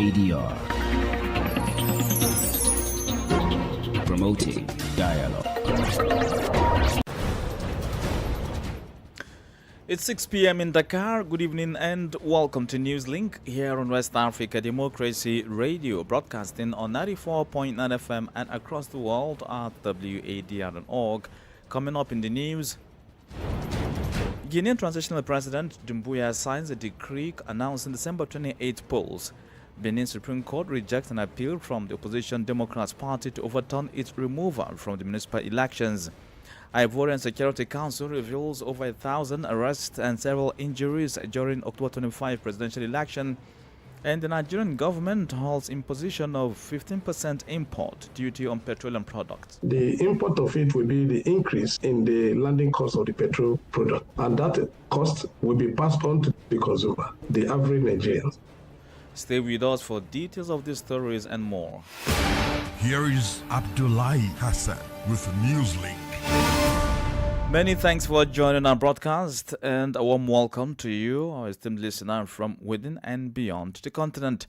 WADR, promoting dialogue. It's 6 p.m. in Dakar. Good evening and welcome to Newslink here on West Africa Democracy Radio, broadcasting on 94.9 FM and across the world at wadr.org. Coming up in the news, Guinean Transitional President Doumbouya signs a decree announcing December 28 polls. Benin Supreme Court rejects an appeal from the opposition Democrats Party to overturn its removal from the municipal elections. Ivorian Security Council reveals over 1,000 arrests and several injuries during October 25 presidential election. And the Nigerian government halts imposition of 15% import duty on petroleum products. The import of it will be the increase in the landing cost of the petrol product, and that cost will be passed on to the consumer, the average Nigerian. Stay with us for details of these stories and more. Here is Abdullahi Hassan with Newslink. Many thanks for joining our broadcast and a warm welcome to you, our esteemed listener from within and beyond the continent.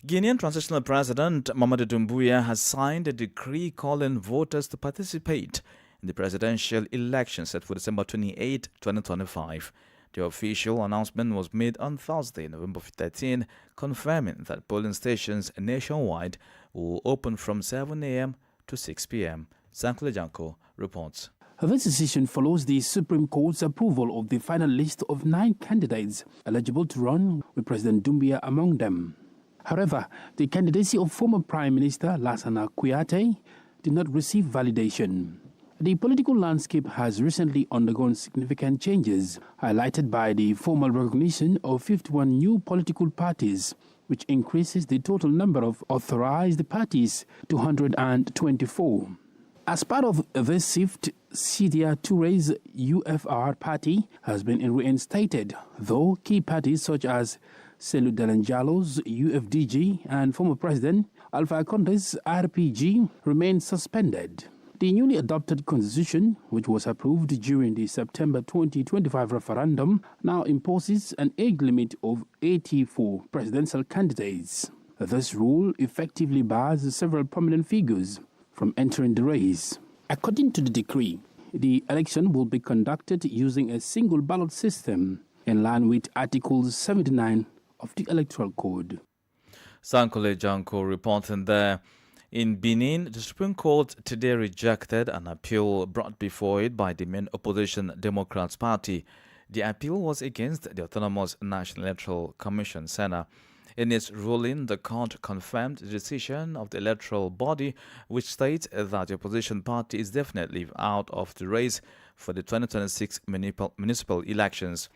Guinean Transitional President Mamadou Doumbouya has signed a decree calling voters to participate in the presidential election set for December 28, 2025. The official announcement was made on Thursday, November 13, confirming that polling stations nationwide will open from 7 a.m. to 6 p.m. Sankle Janko reports. This decision follows the Supreme Court's approval of the final list of 9 candidates eligible to run, with President Doumbouya among them. However, the candidacy of former Prime Minister Lassana Kouyaté did not receive validation. The political landscape has recently undergone significant changes, highlighted by the formal recognition of 51 new political parties, which increases the total number of authorized parties to 124. As part of this shift, Sidia Touré's UFR party has been reinstated, though key parties such as Cellou Dalein Diallo's UFDG and former President Alpha Condé's RPG remain suspended. The newly adopted constitution, which was approved during the September 2025 referendum, now imposes an age limit of 80 for presidential candidates. This rule effectively bars several prominent figures from entering the race. According to the decree, the election will be conducted using a single ballot system in line with Article 79 of the Electoral Code. Sankole Janko reporting there. In Benin, the Supreme Court today rejected an appeal brought before it by the main opposition Democrats Party. The appeal was against the Autonomous National Electoral Commission, SENA. In its ruling, the court confirmed the decision of the electoral body, which states that the opposition party is definitely out of the race for the 2026 municipal elections.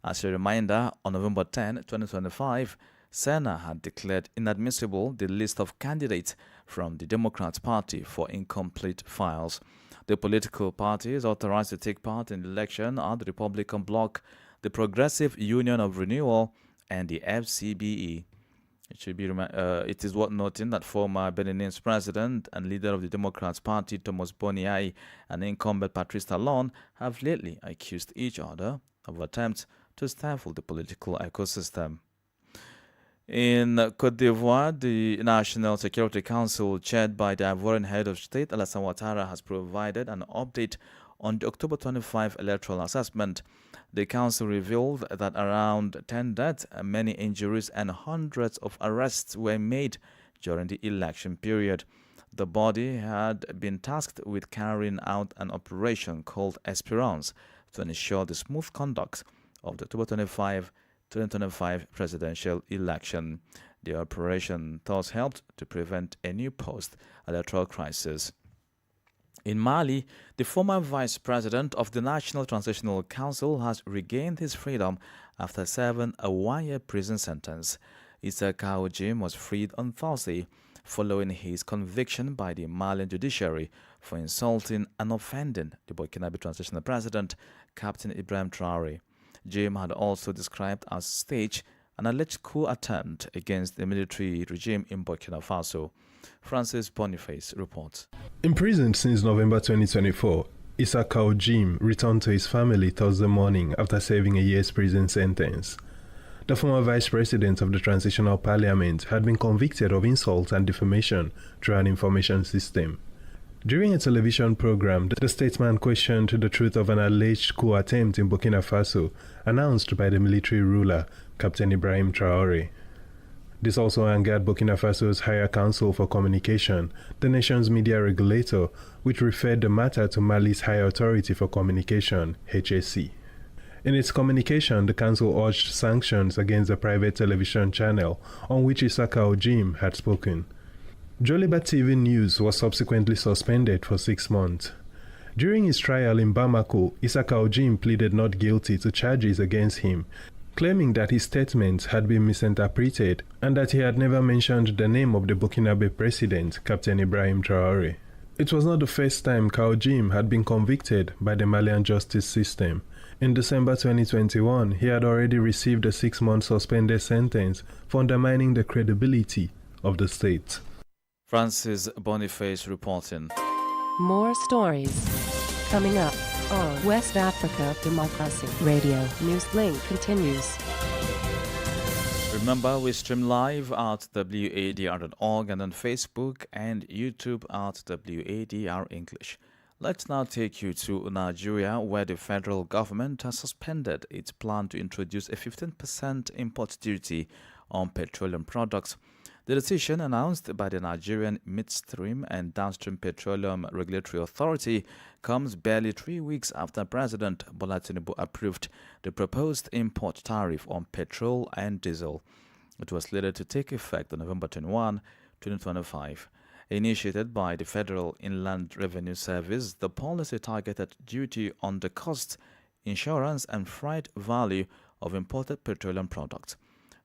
As a reminder, on November 10, 2025, SENA had declared inadmissible the list of candidates from the Democrats Party for incomplete files. The political parties authorized to take part in the election are the Republican Bloc, the Progressive Union of Renewal, and the FCBE. It is worth noting that former Beninese president and leader of the Democrats Party, Thomas Boniai, and incumbent Patrice Talon have lately accused each other of attempts to stifle the political ecosystem. In Côte d'Ivoire, the National Security Council, chaired by the Ivorian head of state, Alassane Ouattara, has provided an update on the October 25 electoral assessment. The council revealed that around 10 deaths, many injuries, and hundreds of arrests were made during the election period. The body had been tasked with carrying out an operation called Espérance to ensure the smooth conduct of the October 25 2025 presidential election. The operation thus helped to prevent a new post-electoral crisis. In Mali, the former vice president of the National Transitional Council has regained his freedom after serving a one-year prison sentence. Issa Kaojim was freed on Thursday following his conviction by the Malian judiciary for insulting and offending the Burkinabe transitional president, Captain Ibrahim Traoré. Jim had also described as staged an alleged coup attempt against the military regime in Burkina Faso. Francis Boniface reports. Imprisoned since November 2024, Issa Kaojim returned to his family Thursday morning after serving a year's prison sentence. The former vice president of the transitional parliament had been convicted of insult and defamation through an information system. During a television program, the statesman questioned the truth of an alleged coup attempt in Burkina Faso announced by the military ruler, Captain Ibrahim Traoré. This also angered Burkina Faso's Higher Council for Communication, the nation's media regulator, which referred the matter to Mali's High Authority for Communication, HAC. In its communication, the council urged sanctions against the private television channel on which Isaka Ojim had spoken. Joliba TV News was subsequently suspended for 6 months. During his trial in Bamako, Isaka Ojim pleaded not guilty to charges against him, claiming that his statements had been misinterpreted and that he had never mentioned the name of the Burkinabe president, Captain Ibrahim Traoré. It was not the first time Ojim had been convicted by the Malian justice system. In December 2021, he had already received a 6-month suspended sentence for undermining the credibility of the state. Francis Boniface reporting. More stories coming up on West Africa Democracy Radio. Newslink continues. Remember, we stream live at wadr.org and on Facebook and YouTube at WADR English. Let's now take you to Nigeria, where the federal government has suspended its plan to introduce a 15% import duty on petroleum products. The decision, announced by the Nigerian Midstream and Downstream Petroleum Regulatory Authority, comes barely 3 weeks after President Bola Tinubu approved the proposed import tariff on petrol and diesel. It was slated to take effect on November 21, 2025. Initiated by the Federal Inland Revenue Service, the policy targeted duty on the cost, insurance, and freight value of imported petroleum products.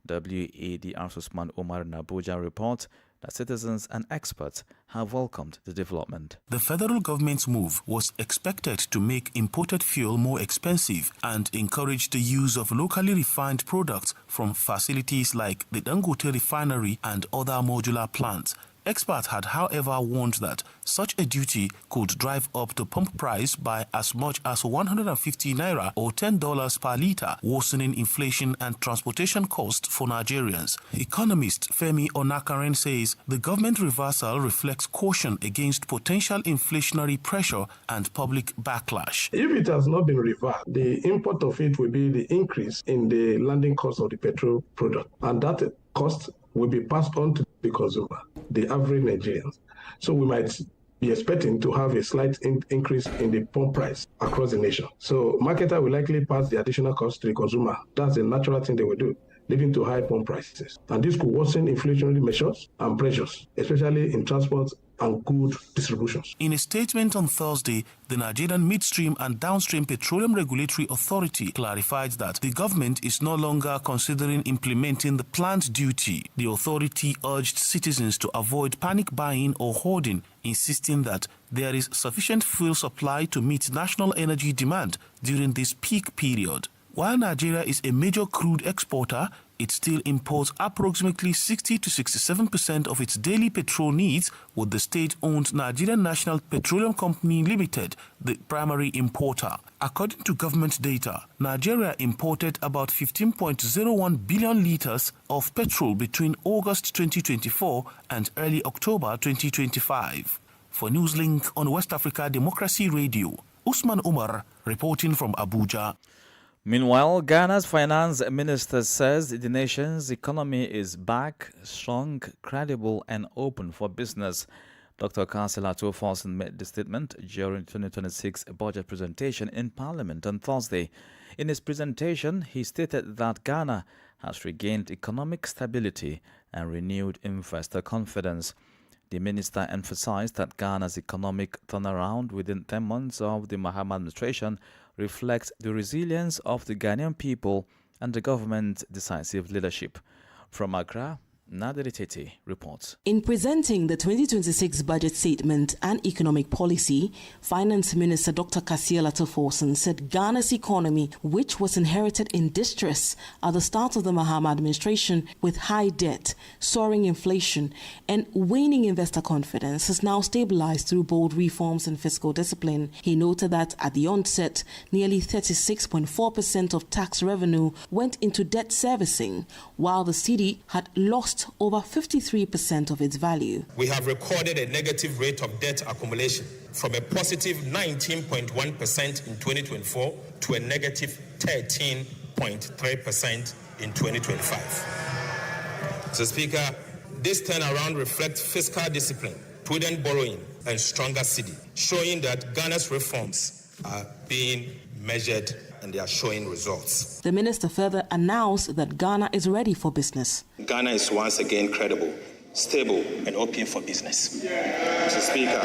WADR's Usman Omar in Abuja reports that citizens and experts have welcomed the development. The federal government's move was expected to make imported fuel more expensive and encourage the use of locally refined products from facilities like the Dangote refinery and other modular plants. Experts had, however, warned that such a duty could drive up the pump price by as much as 150 naira or $10 per litre, worsening inflation and transportation costs for Nigerians. Economist Femi Onakaren says the government reversal reflects caution against potential inflationary pressure and public backlash. If it has not been reversed, the import of it will be the increase in the landing cost of the petrol product, and that cost will be passed on to the consumer, the average Nigerians. So we might be expecting to have a slight increase in the pump price across the nation. So marketer will likely pass the additional cost to the consumer. That's a natural thing they will do, leading to high pump prices. And this could worsen inflationary measures and pressures, especially in transport and good distributions. In a statement on Thursday, the Nigerian Midstream and Downstream Petroleum Regulatory Authority clarified that the government is no longer considering implementing the planned duty. The authority urged citizens to avoid panic buying or hoarding, insisting that there is sufficient fuel supply to meet national energy demand during this peak period. While Nigeria is a major crude exporter, it still imports approximately 60 to 67% of its daily petrol needs, with the state-owned Nigerian National Petroleum Company Limited the primary importer. According to government data, Nigeria imported about 15.01 billion litres of petrol between August 2024 and early October 2025. For Newslink on West Africa Democracy Radio, Usman Umar reporting from Abuja. Meanwhile, Ghana's finance minister says the nation's economy is back, strong, credible, and open for business. Dr. Kansela Tuoforsen made the statement during the 2026 budget presentation in Parliament on Thursday. In his presentation, he stated that Ghana has regained economic stability and renewed investor confidence. The minister emphasized that Ghana's economic turnaround within 10 months of the Mahama administration reflects the resilience of the Ghanaian people and the government's decisive leadership. From Accra, Nadiri Tete reports. In presenting the 2026 budget statement and economic policy, Finance Minister Dr. Kasia Latoforsen said Ghana's economy, which was inherited in distress at the start of the Mahama administration with high debt, soaring inflation, and waning investor confidence, has now stabilized through bold reforms and fiscal discipline. He noted that at the onset, nearly 36.4% of tax revenue went into debt servicing, while the cedi had lost over 53% of its value. We have recorded a negative rate of debt accumulation from a positive 19.1% in 2024 to a negative 13.3% in 2025. So, Speaker, this turnaround reflects fiscal discipline, prudent borrowing, and stronger cedi, showing that Ghana's reforms are being measured and they are showing results. The minister further announced that Ghana is ready for business. Ghana is once again credible, stable, and open for business. Mr. Speaker,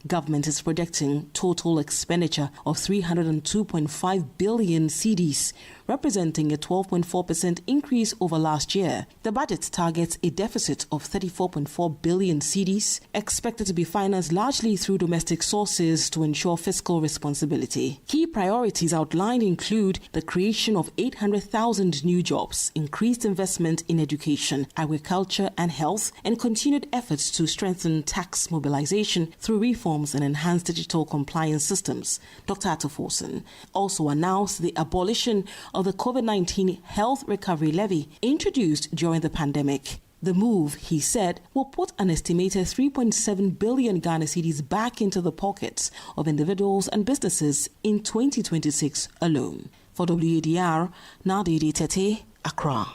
Government is projecting total expenditure of 302.5 billion cedis, representing a 12.4% increase over last year. The budget targets a deficit of 34.4 billion cedis, expected to be financed largely through domestic sources to ensure fiscal responsibility. Key priorities outlined include the creation of 800,000 new jobs, increased investment in education, agriculture and health, and continued efforts to strengthen tax mobilization through reforms and enhanced digital compliance systems. Dr. Atoforsen also announced the abolition of the COVID-19 Health Recovery Levy introduced during the pandemic. The move, he said, will put an estimated 3.7 billion Ghana cedis back into the pockets of individuals and businesses in 2026 alone. For WADR, Nadiri Tete, Accra.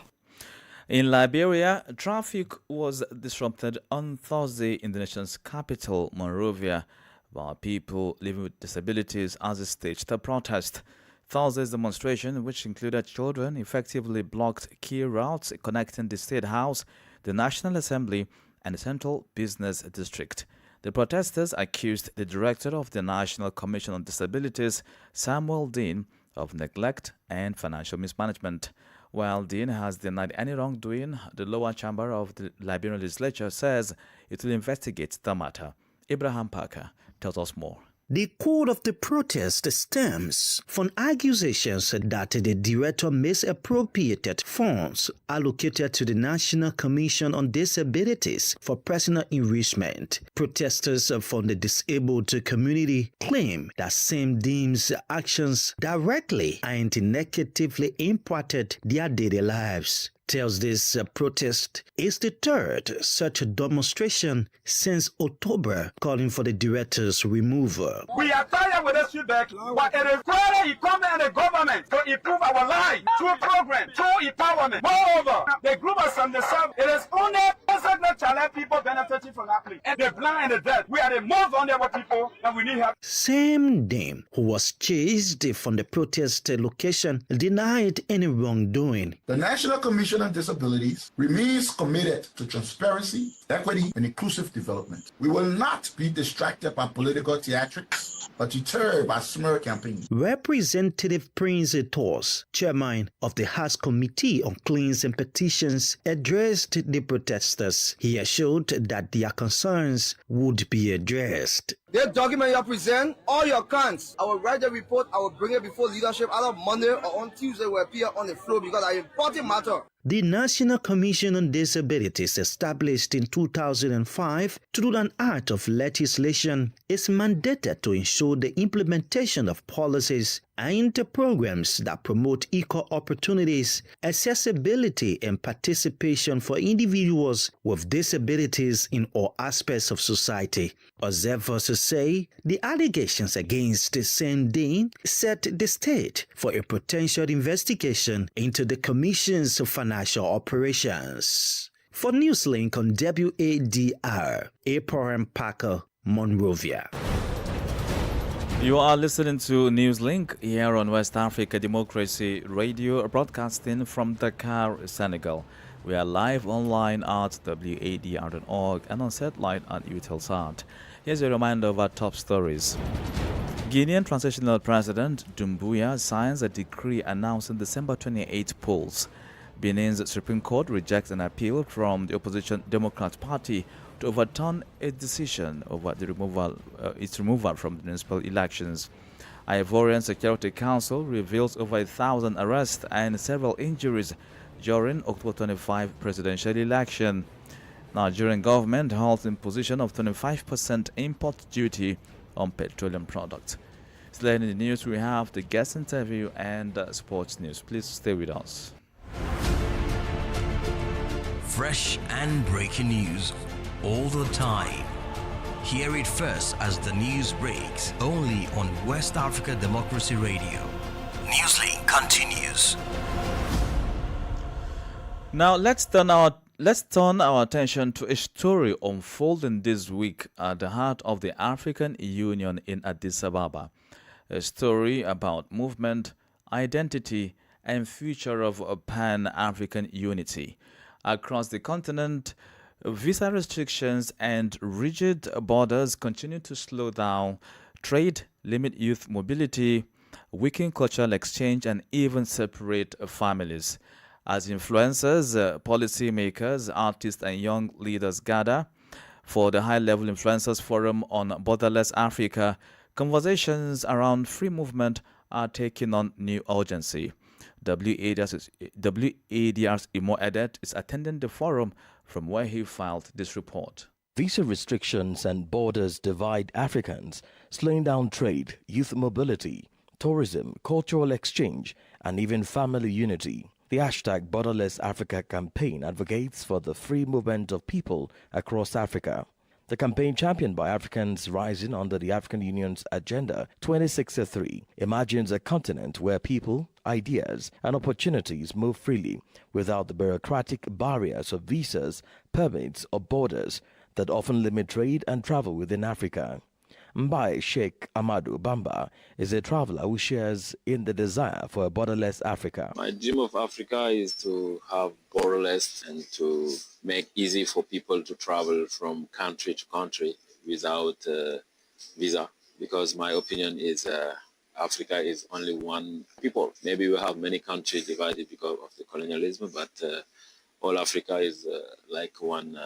In Liberia, traffic was disrupted on Thursday in the nation's capital, Monrovia, while people living with disabilities as they staged a protest. Thursday's demonstration, which included children, effectively blocked key routes connecting the State House, the National Assembly, and the Central Business District. The protesters accused the director of the National Commission on Disabilities, Samuel Dean, of neglect and financial mismanagement. While Dean has denied any wrongdoing, the lower chamber of the Liberian legislature says it will investigate the matter. Abraham Parker tells us more. The cause of the protest stems from accusations that the director misappropriated funds allocated to the National Commission on Disabilities for personal enrichment. Protesters from the disabled community claim that Sam Dean's actions directly and negatively impacted their daily lives. Thursday's protest is the third such demonstration since October, calling for the director's removal. We are tired with this feedback, but it requires the economy and the government to improve our lives through programs, through empowerment. Moreover, the group has understood it is only present challenge people benefiting from that place. And the blind and the deaf, we are the most vulnerable people and we need help. Sam Dean, who was chased from the protest location, denied any wrongdoing. The National Commission on Disabilities remains committed to transparency, equity, and inclusive development. We will not be distracted by political theatrics or deterred by smear campaigns. Representative Prince Etos, chairman of the House Committee on Claims and Petitions, addressed the protesters. He assured that their concerns would be addressed. This document you present, all your cons. I will write the report, I will bring it before leadership either Monday or on Tuesday will appear on the floor because it's an important matter. The National Commission on Disabilities, established in 2005 through an act of legislation, is mandated to ensure the implementation of policies and programs that promote equal opportunities, accessibility, and participation for individuals with disabilities in all aspects of society. Observers say the allegations against Sam Dean set the stage for a potential investigation into the Commission's financial operations. For Newslink on WADR, Abraham Parker, Monrovia. You are listening to Newslink here on West Africa Democracy Radio, broadcasting from Dakar, Senegal. We are live online at wadr.org and on satellite at Eutelsat. Here's a reminder of our top stories. Guinean Transitional President Doumbouya signs a decree announcing December 28 polls. Benin's Supreme Court rejects an appeal from the opposition Democrat Party to overturn its decision over its removal from the municipal elections. Ivorian Security Council reveals over 1,000 arrests and several injuries during October 25 presidential election. Nigerian government holds imposition of 25% import duty on petroleum products. Today in the news, we have the guest interview and sports news. Please stay with us. Fresh and breaking news all the time. Hear it first as the news breaks, only on West Africa Democracy Radio. Newslink continues. Now let's turn our attention to a story unfolding this week at the heart of the African Union in Addis Ababa. A story about movement, identity, and future of Pan-African unity. Across the continent, visa restrictions and rigid borders continue to slow down trade, limit youth mobility, weaken cultural exchange, and even separate families. As influencers, policymakers, artists, and young leaders gather for the High-Level Influencers Forum on Borderless Africa, conversations around free movement are taking on new urgency. WADR's Imo Edet is attending the forum from where he filed this report. Visa restrictions and borders divide Africans, slowing down trade, youth mobility, tourism, cultural exchange, and even family unity. The hashtag Borderless Africa campaign advocates for the free movement of people across Africa. The campaign, championed by Africans rising under the African Union's Agenda 2063, imagines a continent where people, ideas, and opportunities move freely without the bureaucratic barriers of visas, permits, or borders that often limit trade and travel within Africa. Mbai Sheikh Amadou Bamba is a traveler who shares in the desire for a borderless Africa. My dream of Africa is to have borderless and to make easy for people to travel from country to country without visa, because my opinion is Africa is only one people. Maybe we have many countries divided because of the colonialism, but all Africa is like one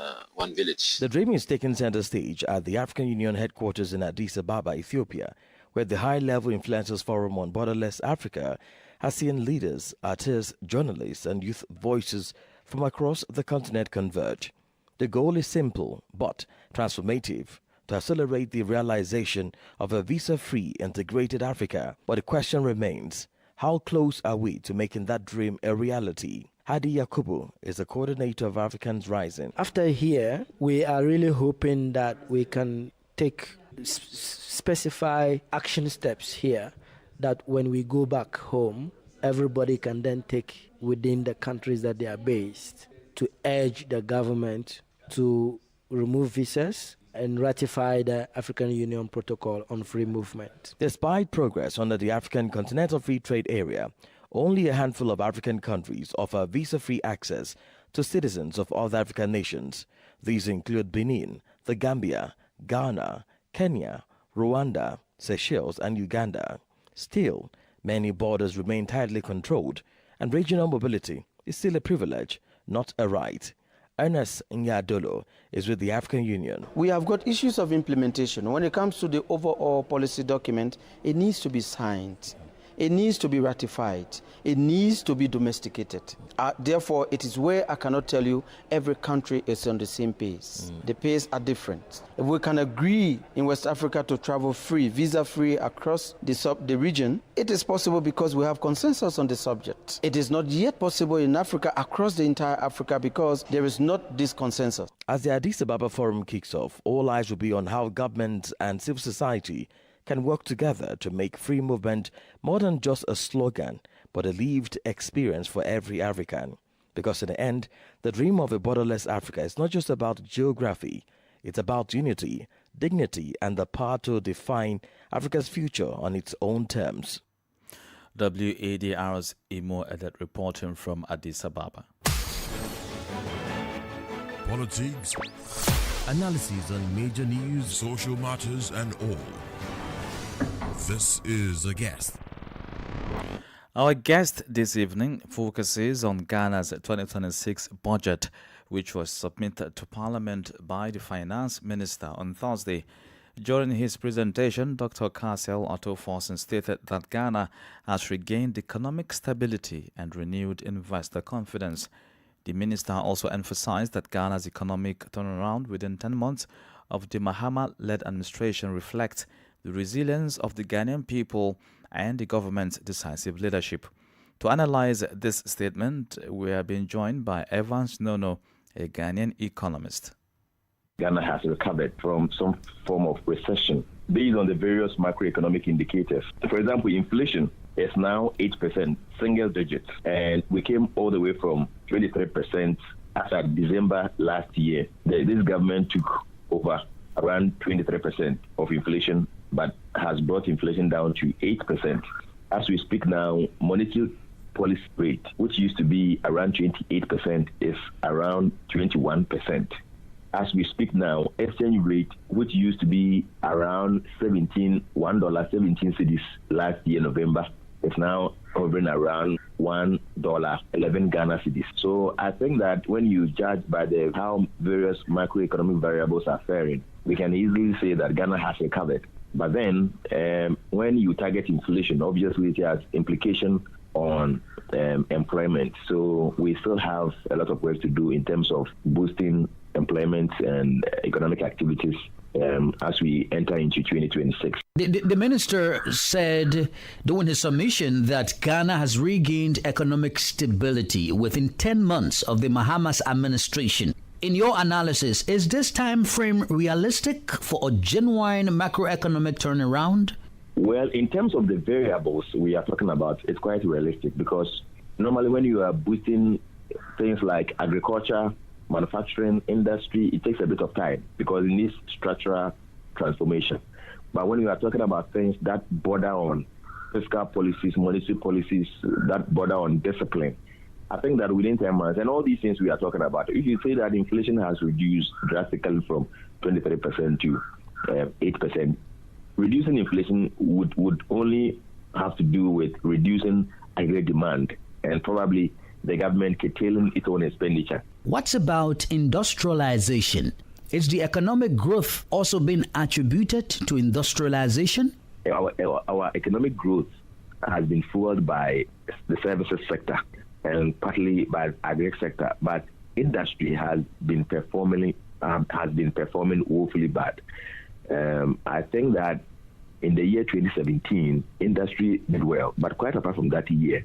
village. The dream is taking center stage at the African Union headquarters in Addis Ababa, Ethiopia, where the High-Level Influencers Forum on Borderless Africa has seen leaders, artists, journalists, and youth voices from across the continent converge. The goal is simple but transformative: to accelerate the realization of a visa-free integrated Africa. But the question remains, how close are we to making that dream a reality? Hadi Yakubu is the coordinator of Africans Rising. After here, we are really hoping that we can take specify action steps here that when we go back home, everybody can then take within the countries that they are based to urge the government to remove visas and ratify the African Union Protocol on Free Movement. Despite progress under the African Continental Free Trade Area, only a handful of African countries offer visa-free access to citizens of other African nations. These include Benin, the Gambia, Ghana, Kenya, Rwanda, Seychelles, and Uganda. Still, many borders remain tightly controlled, and regional mobility is still a privilege, not a right. Ernest Nyadolo is with the African Union. We have got issues of implementation. When it comes to the overall policy document, it needs to be signed. It needs to be ratified. It needs to be domesticated. Therefore, it is where I cannot tell you every country is on the same pace. The pace are different. If we can agree in West Africa to travel free, visa-free across the region, it is possible because we have consensus on the subject. It is not yet possible in Africa, across the entire Africa, because there is not this consensus. As the Addis Ababa Forum kicks off, all eyes will be on how government and civil society can work together to make free movement more than just a slogan, but a lived experience for every African. Because in the end, the dream of a borderless Africa is not just about geography, it's about unity, dignity, and the power to define Africa's future on its own terms. WADR's Imo Edet reporting from Addis Ababa. Politics, analysis on major news, social matters, and all. This is a guest. Our guest this evening focuses on Ghana's 2026 budget, which was submitted to Parliament by the Finance Minister on Thursday. During his presentation, Dr. Cassel Otto-Forson stated that Ghana has regained economic stability and renewed investor confidence. The minister also emphasized that Ghana's economic turnaround within 10 months of the Mahama-led administration reflects the resilience of the Ghanaian people and the government's decisive leadership. To analyze this statement, we have been joined by Evans Nono, a Ghanaian economist. Ghana has recovered from some form of recession based on the various macroeconomic indicators. For example, inflation is now 8%, single digits, and we came all the way from 23% as at December last year. This government took over around 23% of inflation, but has brought inflation down to 8%. As we speak now, monetary policy rate, which used to be around 28%, is around 21%. As we speak now, exchange rate, which used to be around $1.17 cedis last year, November, is now hovering around $1.11 Ghana cedis. So I think that when you judge by how various macroeconomic variables are faring, we can easily say that Ghana has recovered. But then when you target inflation, obviously it has implication on employment. So we still have a lot of work to do in terms of boosting employment and economic activities as we enter into 2026. The minister said during his submission that Ghana has regained economic stability within 10 months of the Mahama's administration. In your analysis, is this time frame realistic for a genuine macroeconomic turnaround? Well, in terms of the variables we are talking about, it's quite realistic because normally when you are boosting things like agriculture, manufacturing, industry, it takes a bit of time because it needs structural transformation. But when you are talking about things that border on fiscal policies, monetary policies, that border on discipline, I think that within 10 months, and all these things we are talking about, if you say that inflation has reduced drastically from 23% to 8%, reducing inflation would only have to do with reducing aggregate demand and probably the government curtailing its own expenditure. What's about industrialization? Is the economic growth also being attributed to industrialization? Our economic growth has been fueled by the services sector and partly by the agri sector, but industry has been performing woefully bad. I think that in the year 2017, industry did well, but quite apart from that year,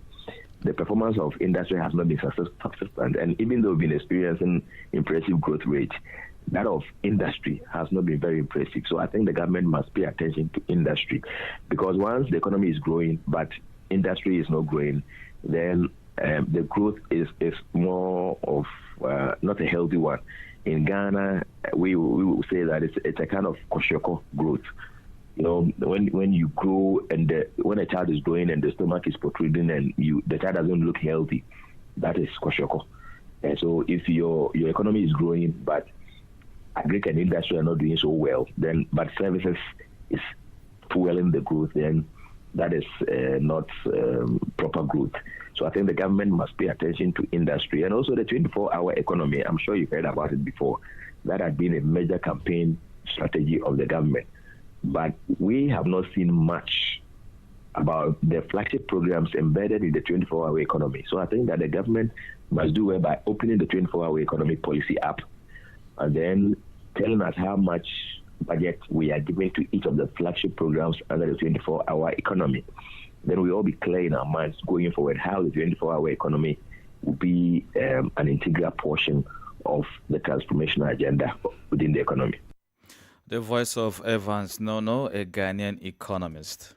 the performance of industry has not been consistent. And even though we've been experiencing impressive growth rates, that of industry has not been very impressive. So I think the government must pay attention to industry, because once the economy is growing, but industry is not growing, then the growth is more of not a healthy one. In Ghana, we will say that it's a kind of koshoko growth. You know, when you grow and when a child is growing and the stomach is protruding and the child doesn't look healthy, that is koshoko. And so if your economy is growing but agri and industry are not doing so well, then but services is fueling the growth, then that is not proper growth. So I think the government must pay attention to industry and also the 24-hour economy. I'm sure you've heard about it before. That had been a major campaign strategy of the government. But we have not seen much about the flagship programs embedded in the 24-hour economy. So I think that the government must do well by opening the 24-hour economic policy up and then telling us how much budget we are giving to each of the flagship programs under the 24-hour economy. Then we all be clear in our minds going forward how the 24-hour economy will be an integral portion of the transformational agenda within the economy. The voice of Evans Nono, a Ghanaian economist.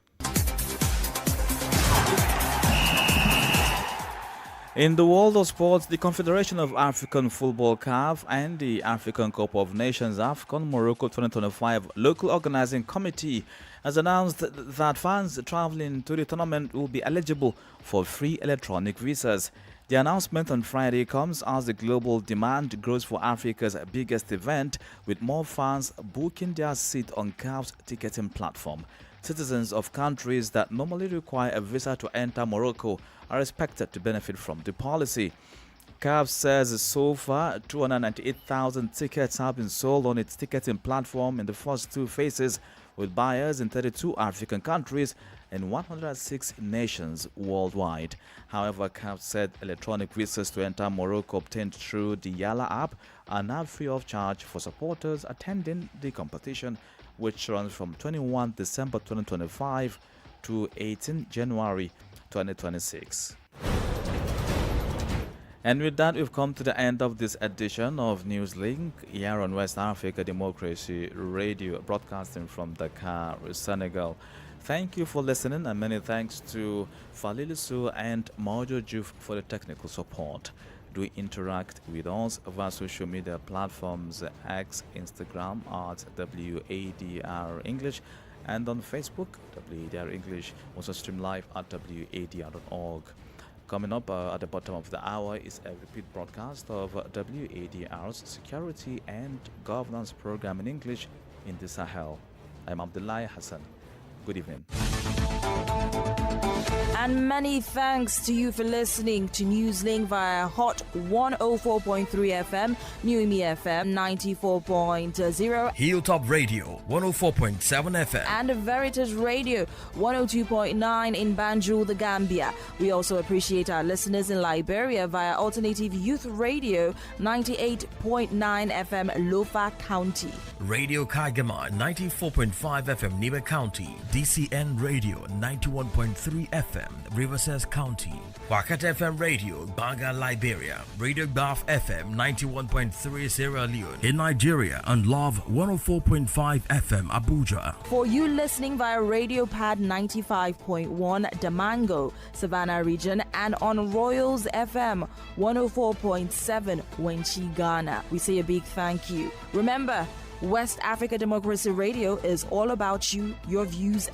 In the world of sports, the Confederation of African Football (CAF) and the African Cup of Nations AFCON Morocco 2025 local organizing committee has announced that fans traveling to the tournament will be eligible for free electronic visas. The announcement on Friday comes as the global demand grows for Africa's biggest event, with more fans booking their seat on CAF's ticketing platform. Citizens of countries that normally require a visa to enter Morocco are expected to benefit from the policy. CAF says so far 298,000 tickets have been sold on its ticketing platform in the first two phases, with buyers in 32 African countries and 106 nations worldwide. However, CAF said electronic visas to enter Morocco obtained through the Yala app are now free of charge for supporters attending the competition, which runs from 21 December 2025 to 18 January 2026. And with that, we've come to the end of this edition of Newslink here on West Africa Democracy Radio, broadcasting from Dakar, Senegal. Thank you for listening, and many thanks to Falilisu and Mojo Juf for the technical support. Do interact with us via social media platforms X, Instagram at WADR English, and on Facebook, WADR English. Also stream live at WADR.org. Coming up at the bottom of the hour is a repeat broadcast of WADR's Security and Governance Program in English in the Sahel. I'm Abdullahi Hassan. Good evening. And many thanks to you for listening to Newslink via Hot 104.3 FM, Newmi FM 94.0, Hilltop Radio 104.7 FM, and Veritas Radio 102.9 in Banjul, the Gambia. We also appreciate our listeners in Liberia via Alternative Youth Radio 98.9 FM, Lofa County, Radio Kagama 94.5 FM, Nibe County, DCN Radio 91.3 FM, Riverside County, Wakat FM Radio, Banga, Liberia, Radio Baf FM 91.3 Sierra Leone in Nigeria, and Love 104.5 FM Abuja. For you listening via Radio Pad 95.1 Damango, Savannah region, and on Royals FM 104.7 Wenchi, Ghana, we say a big thank you. Remember, West Africa Democracy Radio is all about you, your views,